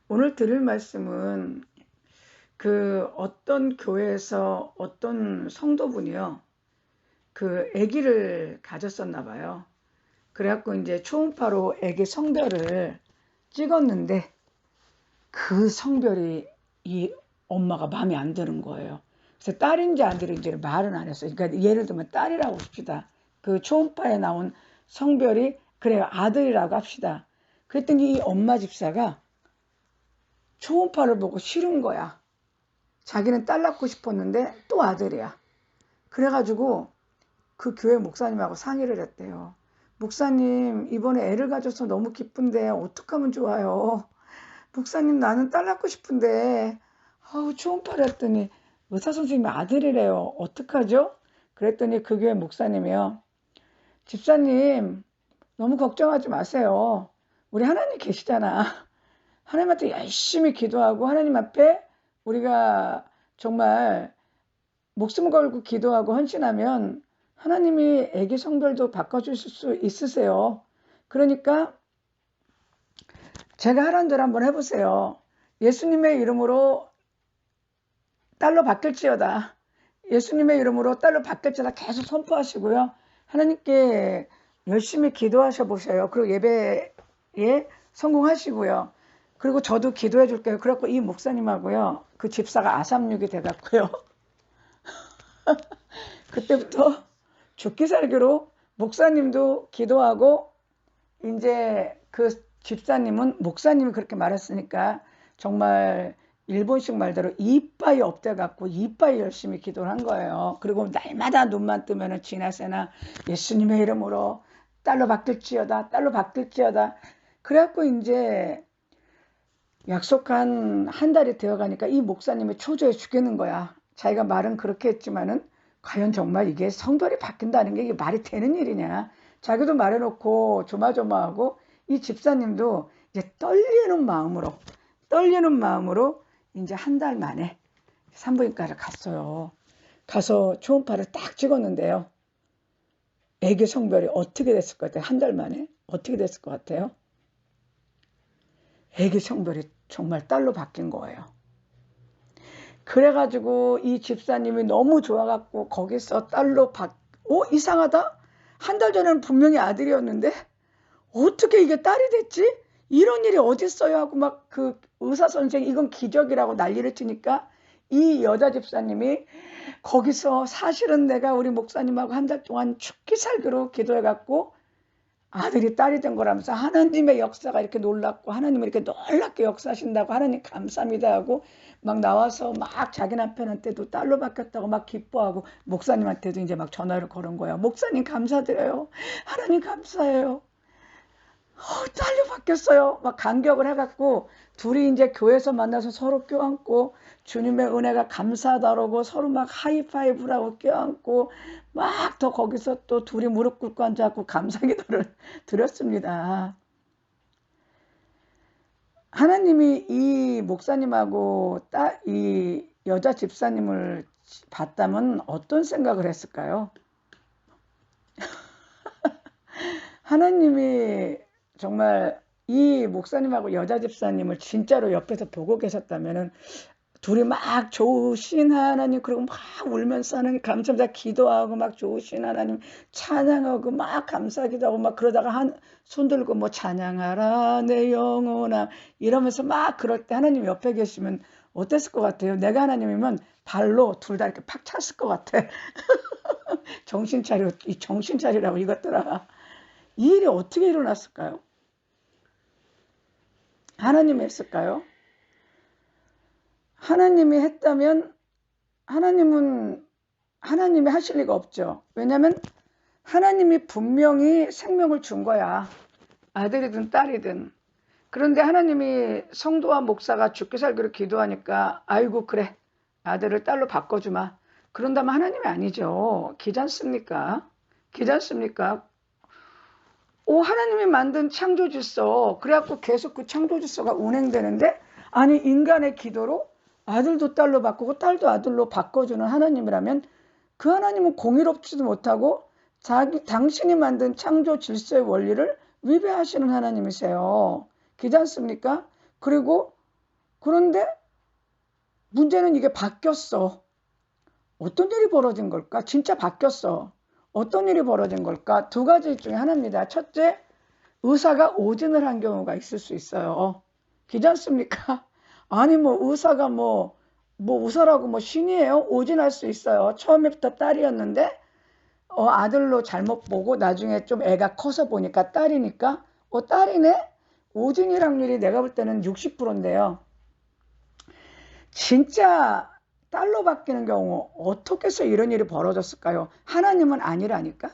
오늘 드릴 말씀은 그 어떤 교회에서 어떤 성도분이요. 그 아기를 가졌었나 봐요. 그래갖고 이제 초음파로 아기 성별을 찍었는데 그 성별이 이 엄마가 마음에 안 드는 거예요. 그래서 딸인지 아들인지를 말은 안 했어요. 그러니까 예를 들면 딸이라고 합시다. 그 초음파에 나온 성별이 그래요. 아들이라고 합시다. 그랬더니 이 엄마 집사가 초음파를 보고 싫은 거야. 자기는 딸 낳고 싶었는데 또 아들이야. 그래가지고 그 교회 목사님하고 상의를 했대요. 목사님, 이번에 애를 가져서 너무 기쁜데 어떡하면 좋아요? 목사님, 나는 딸 낳고 싶은데 초음파를 했더니 의사 선생님이 아들이래요. 어떡하죠? 그랬더니 그 교회 목사님이요. 집사님, 너무 걱정하지 마세요. 우리 하나님 계시잖아. 하나님한테 열심히 기도하고 하나님 앞에 우리가 정말 목숨 걸고 기도하고 헌신하면 하나님이 아기 성별도 바꿔주실 수 있으세요. 그러니까 제가 하라는 대로 한번 해보세요. 예수님의 이름으로 딸로 바뀔지어다. 예수님의 이름으로 딸로 바뀔지어다 계속 선포하시고요. 하나님께 열심히 기도하셔 보세요. 그리고 예배에 성공하시고요. 그리고 저도 기도해 줄게요. 그래갖고 이 목사님하고요. 그 집사가 아삼육이 돼갖고요. 그때부터 죽기 살기로 목사님도 기도하고 이제 그 집사님은 목사님이 그렇게 말했으니까 정말 일본식 말대로 이빠이 업돼갖고 이빠이 열심히 기도를 한 거예요. 그리고 날마다 눈만 뜨면은 지나세나 예수님의 이름으로 딸로 바뀔지어다, 딸로 바뀔지어다. 그래갖고 이제 약속한 한 달이 되어가니까 이 목사님이 초조해 죽겠는 거야. 자기가 말은 그렇게 했지만은 과연 정말 이게 성별이 바뀐다는 게 이게 말이 되는 일이냐. 자기도 말해놓고 조마조마하고 이 집사님도 이제 떨리는 마음으로 이제 한 달 만에 산부인과를 갔어요. 가서 초음파를 딱 찍었는데요. 아기 성별이 어떻게 됐을 것 같아요? 한 달 만에 어떻게 됐을 것 같아요? 아기 성별이 정말 딸로 바뀐 거예요. 그래가지고 이 집사님이 너무 좋아갖고 거기서 이상하다? 한 달 전에는 분명히 아들이었는데 어떻게 이게 딸이 됐지? 이런 일이 어딨어요? 하고 막 그 의사 선생이 이건 기적이라고 난리를 치니까 이 여자 집사님이 거기서 사실은 내가 우리 목사님하고 한 달 동안 죽기 살기로 기도해갖고 아들이 딸이 된 거라면서 하나님의 역사가 이렇게 놀랍고 하나님이 이렇게 놀랍게 역사하신다고 하나님 감사합니다 하고 막 나와서 막 자기 남편한테도 딸로 바뀌었다고 막 기뻐하고 목사님한테도 이제 막 전화를 걸은 거야. 목사님 감사드려요. 하나님 감사해요. 딸로 바뀌었어요. 막 감격을 해갖고 둘이 이제 교회에서 만나서 서로 껴안고 주님의 은혜가 감사하다라고 서로 막 하이파이브라고 껴안고 막 더 거기서 또 둘이 무릎 꿇고 앉아갖고 감사 기도를 드렸습니다. 하나님이 이 목사님하고 이 여자 집사님을 봤다면 어떤 생각을 했을까요? 하나님이 정말 이 목사님하고 여자 집사님을 진짜로 옆에서 보고 계셨다면은 둘이 막 좋으신 하나님 그리고 막 울면서 하나님 감사합니다 기도하고 막 좋으신 하나님 찬양하고 막 감사기도 하고 막 그러다가 손 들고 뭐 찬양하라 내 영혼아 이러면서 막 그럴 때 하나님 옆에 계시면 어땠을 것 같아요? 내가 하나님이면 발로 둘 다 이렇게 팍 찼을 것 같아. 정신 차려, 이 정신 차리라고 이것들아. 이 일이 어떻게 일어났을까요? 하나님이 했을까요? 하나님이 했다면 하나님이 하실 리가 없죠. 왜냐하면 하나님이 분명히 생명을 준 거야. 아들이든 딸이든. 그런데 하나님이 성도와 목사가 죽기 살기로 기도하니까 아이고 그래 아들을 딸로 바꿔주마. 그런다면 하나님이 아니죠. 기지 않습니까? 기지 않습니까? 하나님이 만든 창조 질서 그래갖고 계속 그 창조 질서가 운행되는데 아니 인간의 기도로 아들도 딸로 바꾸고 딸도 아들로 바꿔주는 하나님이라면 그 하나님은 공의롭지도 못하고 당신이 만든 창조 질서의 원리를 위배하시는 하나님이세요. 그렇지 않습니까? 그리고 그런데 문제는 이게 바뀌었어. 어떤 일이 벌어진 걸까? 진짜 바뀌었어. 어떤 일이 벌어진 걸까? 두 가지 중에 하나입니다. 첫째, 의사가 오진을 한 경우가 있을 수 있어요. 그렇지 않습니까? 아니 뭐 의사가 의사라고 뭐 신이에요? 오진할 수 있어요. 처음부터 딸이었는데 아들로 잘못 보고 나중에 좀 애가 커서 보니까 딸이니까 딸이네? 오진일 확률이 내가 볼 때는 60%인데요. 진짜 딸로 바뀌는 경우 어떻게 해서 이런 일이 벌어졌을까요? 하나님은 아니라니까?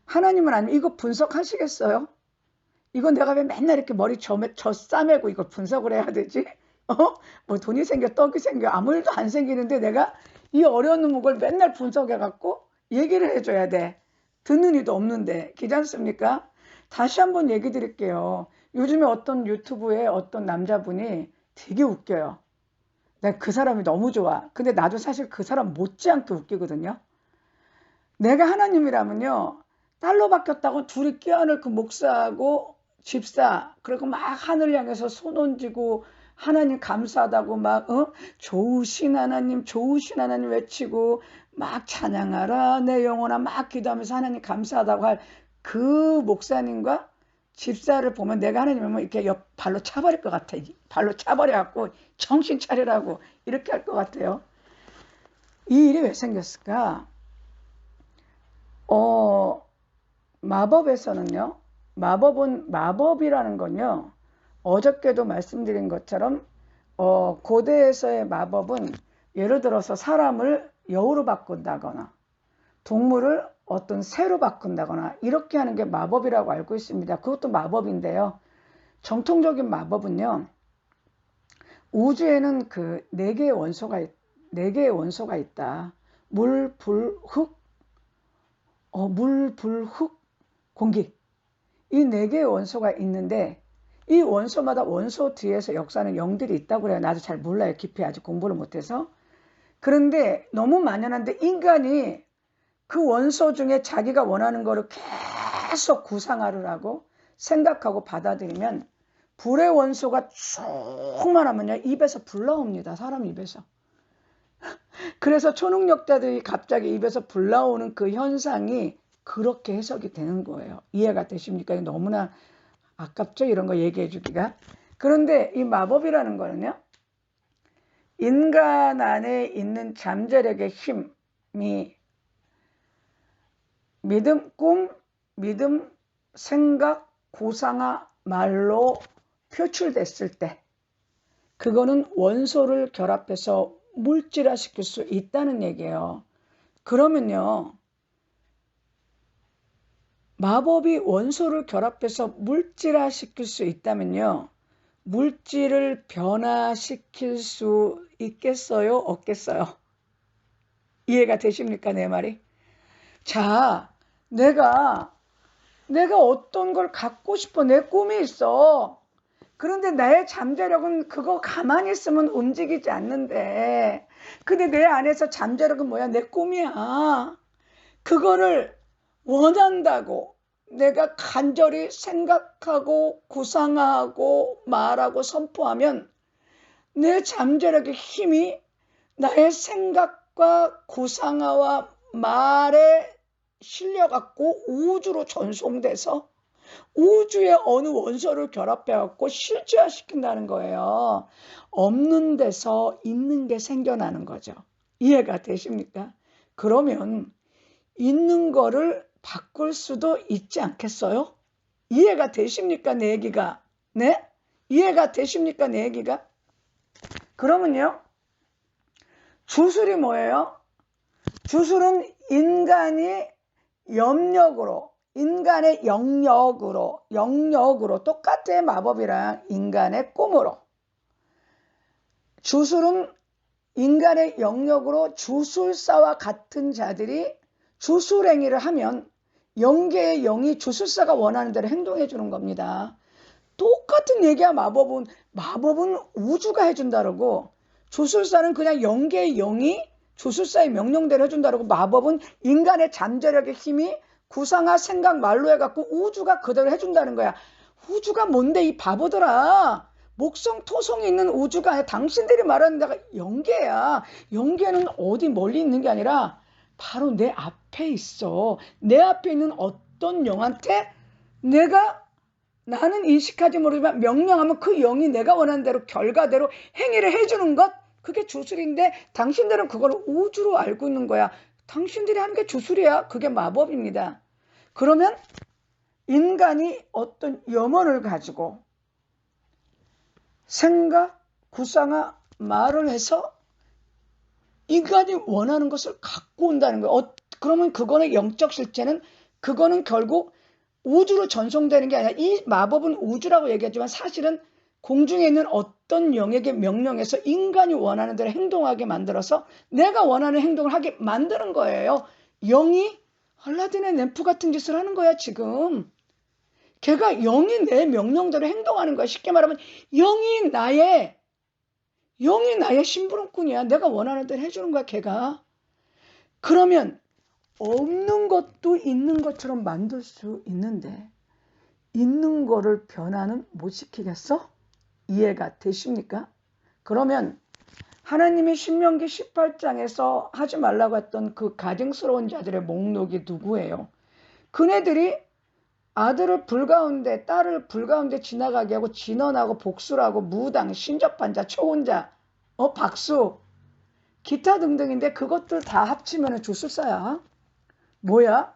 하나님은 아니면 이거 분석하시겠어요? 이건 내가 왜 맨날 이렇게 머리 저 싸매고 이걸 분석을 해야 되지? 뭐 돈이 생겨 떡이 생겨 아무 일도 안 생기는데 내가 이 어려운 놈을 맨날 분석해갖고 얘기를 해줘야 돼. 듣는 이도 없는데. 그렇지 않습니까? 다시 한번 얘기 드릴게요. 요즘에 어떤 유튜브에 어떤 남자분이 되게 웃겨요. 내가 그 사람이 너무 좋아. 근데 나도 사실 그 사람 못지않게 웃기거든요. 내가 하나님이라면요. 딸로 바뀌었다고 둘이 껴안을 목사하고 집사 그리고 막 하늘 향해서 손 얹고 하나님 감사하다고 막 좋으신 하나님 외치고 막 찬양하라 내 영혼아 막 기도하면서 하나님 감사하다고 할 그 목사님과 집사를 보면 내가 하나님이면 이렇게 발로 차버릴 것 같아. 발로 차버려갖고 정신 차리라고 이렇게 할 것 같아요. 이 일이 왜 생겼을까? 마법에서는요. 마법이라는 건요. 어저께도 말씀드린 것처럼 고대에서의 마법은 예를 들어서 사람을 여우로 바꾼다거나 동물을 어떤 새로 바꾼다거나 이렇게 하는 게 마법이라고 알고 있습니다. 그것도 마법인데요. 정통적인 마법은요. 우주에는 그 네 개의 원소가 있다. 물, 불, 흙, 공기. 이 네 개의 원소가 있는데 이 원소마다 원소 뒤에서 역사하는 영들이 있다고 그래요. 나도 잘 몰라요. 깊이 아직 공부를 못해서. 그런데 너무 만연한데 인간이 그 원소 중에 자기가 원하는 거를 계속 구상하를 하고 생각하고 받아들이면 불의 원소가 쭉 많으면요. 입에서 불 나옵니다. 사람 입에서. 그래서 초능력자들이 갑자기 입에서 불 나오는 그 현상이 그렇게 해석이 되는 거예요. 이해가 되십니까? 너무나 아깝죠? 이런 거 얘기해 주기가. 그런데 이 마법이라는 거는요. 인간 안에 있는 잠재력의 힘이 믿음, 생각, 구상화, 말로 표출됐을 때 그거는 원소를 결합해서 물질화시킬 수 있다는 얘기예요. 그러면요. 마법이 원소를 결합해서 물질화시킬 수 있다면요. 물질을 변화시킬 수 있겠어요? 없겠어요? 이해가 되십니까? 내 말이? 자, 내가 어떤 걸 갖고 싶어. 내 꿈이 있어. 그런데 나의 잠재력은 그거 가만히 있으면 움직이지 않는데 근데 내 안에서 잠재력은 뭐야? 내 꿈이야. 그거를 원한다고 내가 간절히 생각하고 구상하고 말하고 선포하면 내 잠재력의 힘이 나의 생각과 구상화와 말에 실려갖고 우주로 전송돼서 우주의 어느 원소를 결합해갖고 실제화시킨다는 거예요. 없는 데서 있는 게 생겨나는 거죠. 이해가 되십니까? 그러면 있는 거를 바꿀 수도 있지 않겠어요? 이해가 되십니까? 내 얘기가. 네? 이해가 되십니까? 내 얘기가? 그러면요. 주술이 뭐예요? 주술은 인간의 영역으로 똑같은 마법이랑 인간의 꿈으로 주술은 인간의 영역으로 주술사와 같은 자들이 주술행위를 하면 영계의 영이 주술사가 원하는 대로 행동해 주는 겁니다. 똑같은 얘기야. 마법은 우주가 해준다고 주술사는 그냥 영계의 영이 주술사의 명령대로 해준다고 마법은 인간의 잠재력의 힘이 구상화 생각 말로 해갖고 우주가 그대로 해준다는 거야. 우주가 뭔데 이 바보들아. 목성 토성이 있는 우주가 아니라 당신들이 말하는 데가 영계야. 영계는 어디 멀리 있는 게 아니라 바로 내 앞에 있어. 내 앞에 있는 어떤 영한테 나는 인식하지 모르지만 명령하면 그 영이 내가 원하는 대로 결과대로 행위를 해주는 것, 그게 주술인데 당신들은 그걸 우주로 알고 있는 거야. 당신들이 하는 게 주술이야. 그게 마법입니다. 그러면 인간이 어떤 염원을 가지고 생각, 구상화, 말을 해서 인간이 원하는 것을 갖고 온다는 거예요. 그러면 그거는 영적 실체는 그거는 결국 우주로 전송되는 게 아니라 이 마법은 우주라고 얘기하지만 사실은 공중에 있는 어떤 영에게 명령해서 인간이 원하는 대로 행동하게 만들어서 내가 원하는 행동을 하게 만드는 거예요. 영이 알라딘의 램프 같은 짓을 하는 거야 지금. 걔가 영이 내 명령대로 행동하는 거야. 쉽게 말하면 영이 나의 심부름꾼이야. 내가 원하는 대로 해주는 거야 걔가. 그러면 없는 것도 있는 것처럼 만들 수 있는데 있는 거를 변화는 못 시키겠어? 이해가 되십니까? 그러면 하나님이 신명기 18장에서 하지 말라고 했던 그 가증스러운 자들의 목록이 누구예요? 그네들이 아들을 불가운데 딸을 불가운데 지나가게 하고 진언하고 복수하고 무당, 신접한 자, 초혼자, 박수, 기타 등등인데 그것들 다 합치면 주술사야. 뭐야?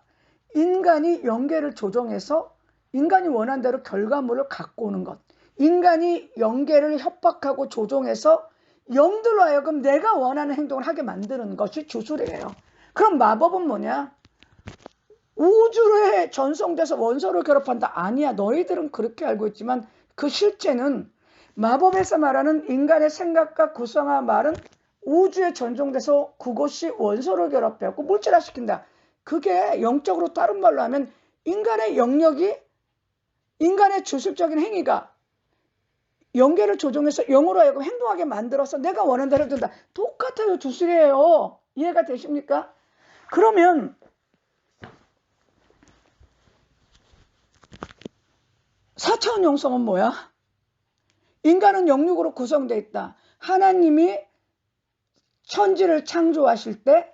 인간이 영계를 조정해서 인간이 원하는 대로 결과물을 갖고 오는 것. 인간이 영계를 협박하고 조종해서 영들로 하여금 내가 원하는 행동을 하게 만드는 것이 주술이에요. 그럼 마법은 뭐냐? 우주에 전송돼서 원소를 괴롭한다. 아니야. 너희들은 그렇게 알고 있지만 그 실제는 마법에서 말하는 인간의 생각과 구성화 말은 우주에 전송돼서 그것이 원소를 괴롭혀갖고 물질화시킨다. 그게 영적으로 다른 말로 하면 인간의 영역이 인간의 주술적인 행위가 영계를 조종해서 영으로 하여금 행동하게 만들어서 내가 원하는 대로 된다. 똑같아요. 주술이에요. 이해가 되십니까? 그러면 4차원 영성은 뭐야? 인간은 영육으로 구성되어 있다. 하나님이 천지를 창조하실 때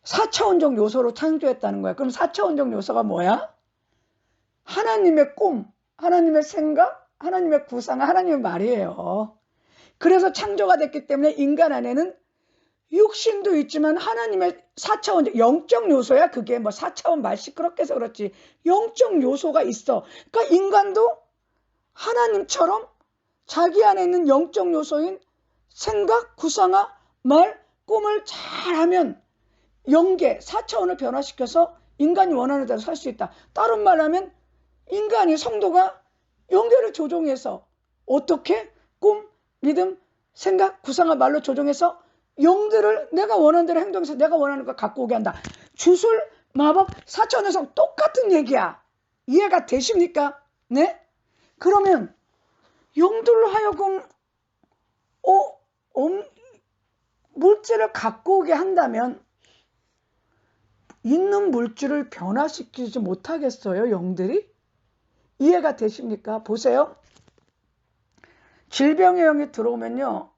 4차원적 요소로 창조했다는 거야. 그럼 4차원적 요소가 뭐야? 하나님의 꿈, 하나님의 생각, 하나님의 구상, 하나님의 말이에요. 그래서 창조가 됐기 때문에 인간 안에는 육신도 있지만 하나님의 4차원적 영적 요소야. 그게 뭐 4차원 말 시끄럽게 해서 그렇지. 영적 요소가 있어. 그러니까 인간도 하나님처럼 자기 안에 있는 영적 요소인 생각, 구상화, 말, 꿈을 잘하면 영계, 4차원을 변화시켜서 인간이 원하는 대로 살 수 있다. 다른 말로 하면 인간이 성도가 영계를 조종해서 어떻게 꿈, 믿음, 생각, 구상화, 말로 조종해서 영들을 내가 원하는 대로 행동해서 내가 원하는 걸 갖고 오게 한다. 주술, 마법, 4차원에서 똑같은 얘기야. 이해가 되십니까? 네? 그러면 영들로 하여금 물질을 갖고 오게 한다면 있는 물질을 변화시키지 못하겠어요? 영들이? 이해가 되십니까? 보세요. 질병의 영이 들어오면요.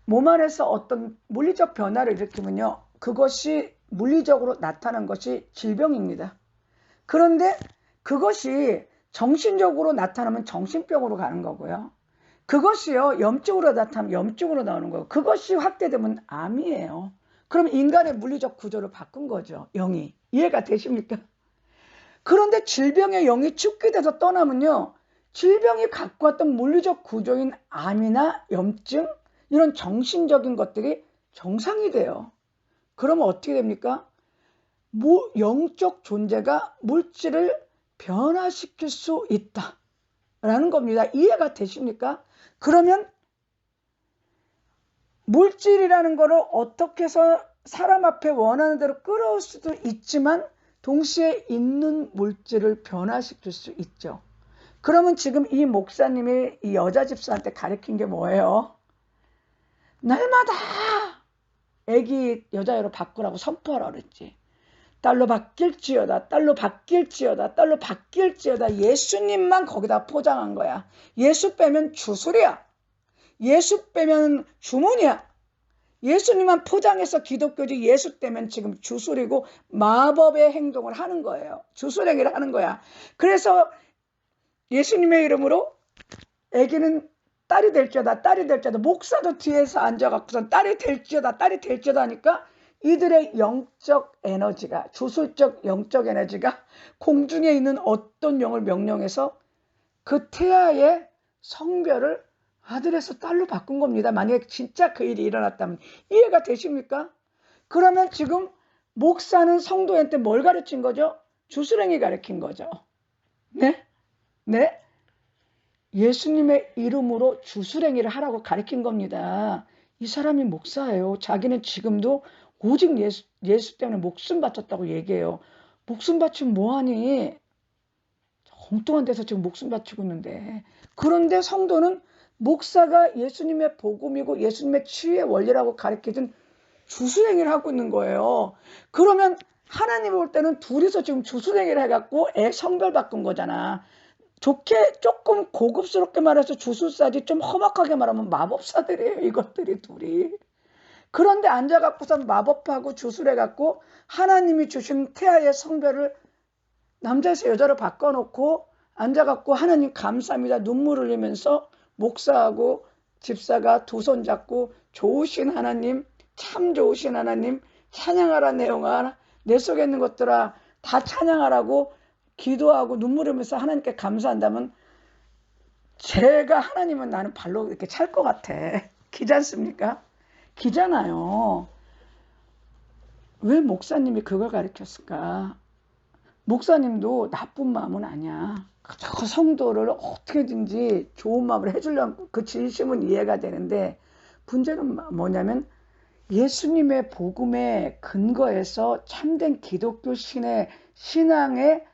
몸 안에서 어떤 물리적 변화를 일으키면요. 그것이 물리적으로 나타난 것이 질병입니다. 그런데 그것이 정신적으로 나타나면 정신병으로 가는 거고요. 그것이요. 염증으로 나타나면 염증으로 나오는 거고 그것이 확대되면 암이에요. 그럼 인간의 물리적 구조를 바꾼 거죠. 영이. 이해가 되십니까? 그런데 질병의 영이 죽게 돼서 떠나면요. 질병이 갖고 왔던 물리적 구조인 암이나 염증 이런 정신적인 것들이 정상이 돼요. 그러면 어떻게 됩니까? 영적 존재가 물질을 변화시킬 수 있다라는 겁니다. 이해가 되십니까? 그러면 물질이라는 거를 어떻게 해서 사람 앞에 원하는 대로 끌어올 수도 있지만 동시에 있는 물질을 변화시킬 수 있죠. 그러면 지금 이 목사님이 이 여자 집사한테 가르친 게 뭐예요? 날마다 애기 여자애로 바꾸라고 선포하라 그랬지. 딸로 바뀔지어다, 딸로 바뀔지어다, 딸로 바뀔지어다. 예수님만 거기다 포장한 거야. 예수 빼면 주술이야. 예수 빼면 주문이야. 예수님만 포장해서 기독교지, 예수 빼면 지금 주술이고 마법의 행동을 하는 거예요. 주술행위를 하는 거야. 그래서 예수님의 이름으로 아기는 딸이 될지어다, 딸이 될지어다. 목사도 뒤에서 앉아갖고선 딸이 될지어다, 딸이 될지어다 하니까 이들의 영적 에너지가, 주술적 영적 에너지가 공중에 있는 어떤 영을 명령해서 그 태아의 성별을 아들에서 딸로 바꾼 겁니다. 만약에 진짜 그 일이 일어났다면. 이해가 되십니까? 그러면 지금 목사는 성도한테 뭘 가르친 거죠? 주술행위 가르친 거죠. 네? 네? 예수님의 이름으로 주술행위를 하라고 가르친 겁니다. 이 사람이 목사예요. 자기는 지금도 오직 예수 때문에 목숨 바쳤다고 얘기해요. 목숨 바치면 뭐하니? 엉뚱한 데서 지금 목숨 바치고 있는데. 그런데 성도는 목사가 예수님의 복음이고 예수님의 치유의 원리라고 가르쳐준 주술행위를 하고 있는 거예요. 그러면 하나님 볼 때는 둘이서 지금 주술행위를 해갖고 애 성별 바꾼 거잖아. 좋게 조금 고급스럽게 말해서 주술사지, 좀 험악하게 말하면 마법사들이에요. 이것들이 둘이. 그런데 앉아갖고서 마법하고 주술해갖고 하나님이 주신 태아의 성별을 남자에서 여자로 바꿔놓고 앉아갖고 하나님 감사합니다 눈물 흘리면서 목사하고 집사가 두 손 잡고 좋으신 하나님, 참 좋으신 하나님, 찬양하라 내용아, 내 속에 있는 것들아 다 찬양하라고 기도하고 눈물 흘리면서 하나님께 감사한다면 제가 하나님은 나는 발로 이렇게 찰 것 같아. 기지 않습니까? 기잖아요. 왜 목사님이 그걸 가르쳤을까? 목사님도 나쁜 마음은 아니야. 저 성도를 어떻게든지 좋은 마음을 해주려는 그 진심은 이해가 되는데, 문제는 뭐냐면 예수님의 복음에 근거해서 참된 기독교 신앙의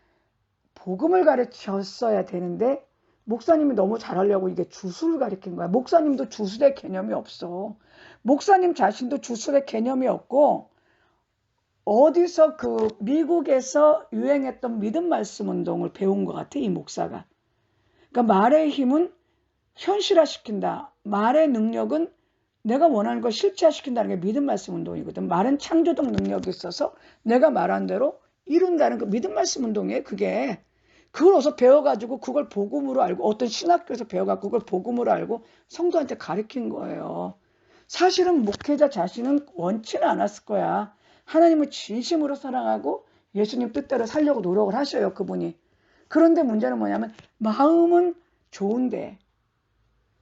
복음을 가르쳤어야 되는데 목사님이 너무 잘하려고 이게 주술을 가르친 거야. 목사님도 주술의 개념이 없어. 목사님 자신도 주술의 개념이 없고, 어디서 그 미국에서 유행했던 믿음 말씀 운동을 배운 것 같아, 이 목사가. 그러니까 말의 힘은 현실화시킨다. 말의 능력은 내가 원하는 걸 실체화시킨다는 게 믿음 말씀 운동이거든. 말은 창조적 능력이 있어서 내가 말한 대로 이룬다는 그 믿음 말씀 운동이에요, 그게. 그걸 어서 배워가지고 그걸 복음으로 알고, 어떤 신학교에서 배워가지고 그걸 복음으로 알고 성도한테 가르친 거예요. 사실은 목회자 자신은 원치는 않았을 거야. 하나님을 진심으로 사랑하고 예수님 뜻대로 살려고 노력을 하셔요, 그분이. 그런데 문제는 뭐냐면 마음은 좋은데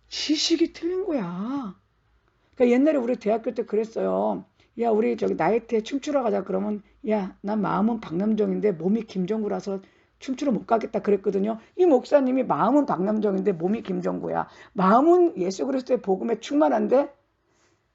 지식이 틀린 거야. 그러니까 옛날에 우리 대학교 때 그랬어요. 야, 우리 저기 나이트에 춤추러 가자. 그러면 야, 난 마음은 박남정인데 몸이 김정구라서 춤추러 못 가겠다 그랬거든요. 이 목사님이 마음은 박남정인데 몸이 김정구야. 마음은 예수 그리스도의 복음에 충만한데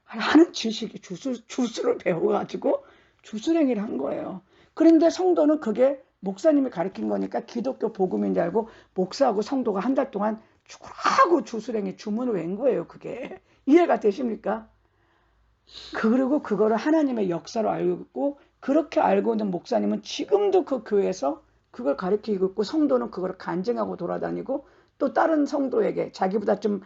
하는 지식이 주술을 배워가지고 주술행위를 한 거예요. 그런데 성도는 그게 목사님이 가르친 거니까 기독교 복음인 줄 알고 목사하고 성도가 한 달 동안 하고 주술행위 주문을 외운 거예요. 그게 이해가 되십니까? 그리고 그거를 하나님의 역사로 알고 있고, 그렇게 알고 있는 목사님은 지금도 그 교회에서 그걸 가르치고 있고, 성도는 그걸 간증하고 돌아다니고, 또 다른 성도에게, 자기보다 좀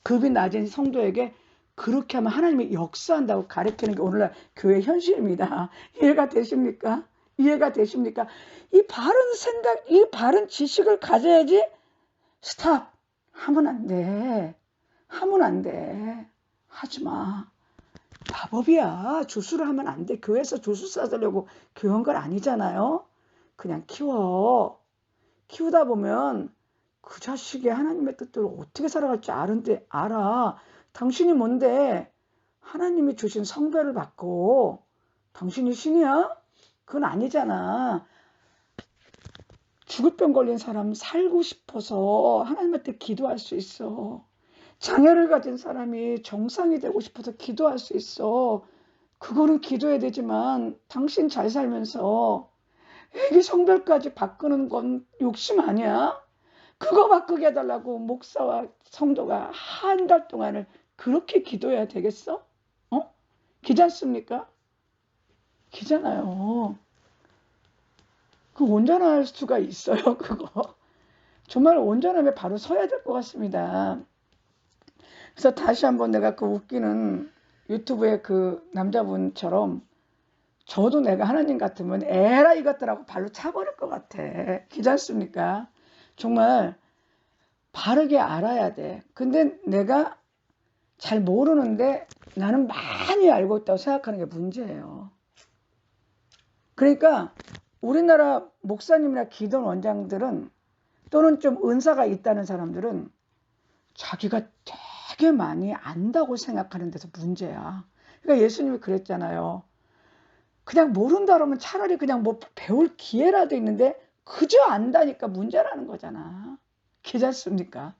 급이 낮은 성도에게 그렇게 하면 하나님이 역사한다고 가르치는 게 오늘날 교회 현실입니다. 이해가 되십니까? 이해가 되십니까? 이 바른 생각, 이 바른 지식을 가져야지. 스탑! 하면 안 돼. 하면 안 돼. 하지 마. 마법이야. 주술을 하면 안 돼. 교회에서 주술 사주려고 교회한 건 아니잖아요. 그냥 키워. 키우다 보면 그 자식이 하나님의 뜻대로 어떻게 살아갈지 알아. 당신이 뭔데 하나님이 주신 성별을 받고 당신이 신이야? 그건 아니잖아. 죽을 병 걸린 사람 살고 싶어서 하나님한테 기도할 수 있어. 장애를 가진 사람이 정상이 되고 싶어서 기도할 수 있어. 그거는 기도해야 되지만 당신 잘 살면서 애기 성별까지 바꾸는 건 욕심 아니야? 그거 바꾸게 해달라고 목사와 성도가 한 달 동안을 그렇게 기도해야 되겠어? 기지 않습니까? 기잖아요. 그 온전할 수가 있어요, 그거. 정말 온전함에 바로 서야 될 것 같습니다. 그래서 다시 한번 내가 그 웃기는 유튜브의 그 남자분처럼 저도 내가 하나님 같으면 에라 이것들하고 발로 차버릴 것 같아. 그렇지 않습니까? 정말 바르게 알아야 돼. 근데 내가 잘 모르는데 나는 많이 알고 있다고 생각하는 게 문제예요. 그러니까 우리나라 목사님이나 기독 원장들은 또는 좀 은사가 있다는 사람들은 자기가 되게 많이 안다고 생각하는 데서 문제야. 그러니까 예수님이 그랬잖아요. 그냥 모른다 그러면 차라리 그냥 뭐 배울 기회라도 있는데 그저 안다니까 문제라는 거잖아. 그렇지 않습니까?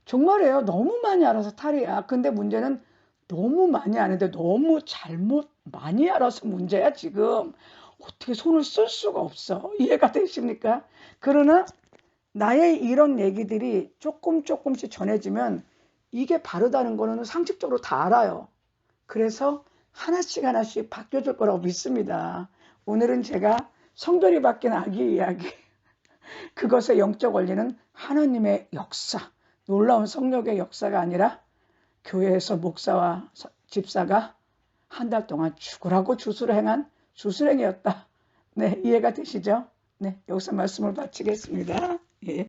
정말이에요. 너무 많이 알아서 탈이야. 근데 문제는 너무 많이 아는데 너무 잘못 많이 알아서 문제야 지금. 어떻게 손을 쓸 수가 없어. 이해가 되십니까? 그러나 나의 이런 얘기들이 조금씩 전해지면 이게 바르다는 거는 상식적으로 다 알아요. 그래서 하나씩 바뀌어질 거라고 믿습니다. 오늘은 제가 성별이 바뀐 아기 이야기, 그것의 영적 원리는 하나님의 역사, 놀라운 성령의 역사가 아니라 교회에서 목사와 집사가 한 달 동안 죽으라고 주술을 행한 주술행이었다. 네, 이해가 되시죠? 네, 여기서 말씀을 마치겠습니다. 예.